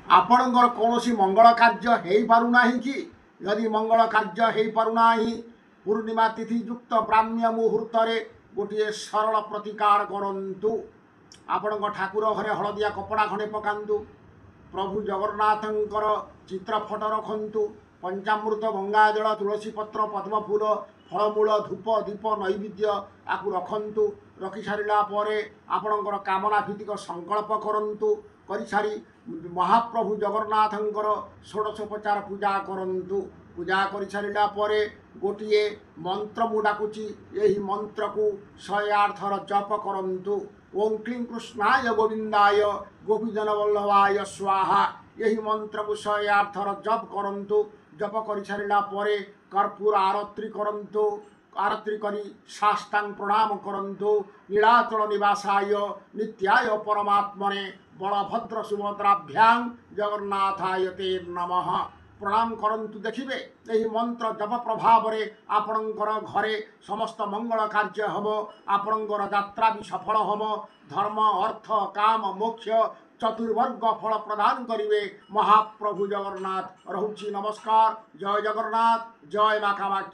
ଆପଣଙ୍କର କୌଣସି ମଙ୍ଗଳ କାର୍ଯ୍ୟ ହେଇପାରୁନାହିଁ କି? ଯଦି ମଙ୍ଗଳ କାର୍ଯ୍ୟ ହେଇପାରୁନାହିଁ, ପୂର୍ଣ୍ଣିମା ତିଥି ଯୁକ୍ତ ବ୍ରାହ୍ମ୍ୟ ମୁହୂର୍ତ୍ତରେ ଗୋଟିଏ ସରଳ ପ୍ରତିକାର କରନ୍ତୁ। ଆପଣଙ୍କ ଠାକୁର ଘରେ ହଳଦିଆ କପଡ଼ା ଖଣ୍ଡେ ପକାନ୍ତୁ। ପ୍ରଭୁ ଜଗନ୍ନାଥଙ୍କର ଚିତ୍ର ଫଟୋ ରଖନ୍ତୁ। ପଞ୍ଚାମୃତ, ଗଙ୍ଗାଜଳ, ତୁଳସୀ ପତ୍ର, ପଦ୍ମଫୁଲ, ଫଳମୂଳ, ଧୂପ, ଦୀପ, ନୈବେଦ୍ୟ ଆକୁ ରଖନ୍ତୁ। ରଖିସାରିଲା ପରେ ଆପଣଙ୍କର କାମନା ଭିତ୍ତିକ ସଂକଳ୍ପ କରନ୍ତୁ। କରିସାରି ମହାପ୍ରଭୁ ଜଗନ୍ନାଥଙ୍କର ଷୋଡ଼ଶୋପଚାର ପୂଜା କରନ୍ତୁ। ପୂଜା କରିସାରିଲା ପରେ ଗୋଟିଏ ମନ୍ତ୍ର ମୁଁ ଡାକୁଛି, ଏହି ମନ୍ତ୍ରକୁ 108 ଥର ଜପ କରନ୍ତୁ। ଓಂ କ୍ଲିଂ କୃଷ୍ଣାୟ ଗୋବିନ୍ଦାୟ ଗୋପୀଜନ ବଲ୍ଲଭାୟ ସ୍ୱାହା। ଏହି ମନ୍ତ୍ରକୁ 108 ଥର ଜପ କରନ୍ତୁ। ଜପ କରିସାରିଲା ପରେ କର୍ପୂର ଆରତି କରନ୍ତୁ। ଆରତି କରି ସାଷ୍ଟାଙ୍ଗ ପ୍ରଣାମ କରନ୍ତୁ। ନୀଳାଚଳ ନିବାସାୟ ନିତ୍ୟାୟ ପରମାତ୍ମନେ ବଳଭଦ୍ର ସୁଭଦ୍ରାଭ୍ୟାଂ ଜଗନ୍ନାଥାୟ ତେ ନମଃ। ପ୍ରଣାମ କରନ୍ତୁ। ଦେଖିବେ ଏହି ମନ୍ତ୍ର ଜପ ପ୍ରଭାବରେ ଆପଣଙ୍କର ଘରେ ସମସ୍ତ ମଙ୍ଗଳ କାର୍ଯ୍ୟ ହେବ। ଆପଣଙ୍କର ଯାତ୍ରା ବି ସଫଳ ହେବ। ଧର୍ମ, ଅର୍ଥ, କାମ, ମୋକ୍ଷ ଚତୁର୍ବର୍ଗ ଫଳ ପ୍ରଦାନ କରିବେ ମହାପ୍ରଭୁ ଜଗନ୍ନାଥ। ରହୁଛି ନମସ୍କାର। ଜୟ ଜଗନ୍ନାଥ, ଜୟ ମା କାମାକ୍ଷା।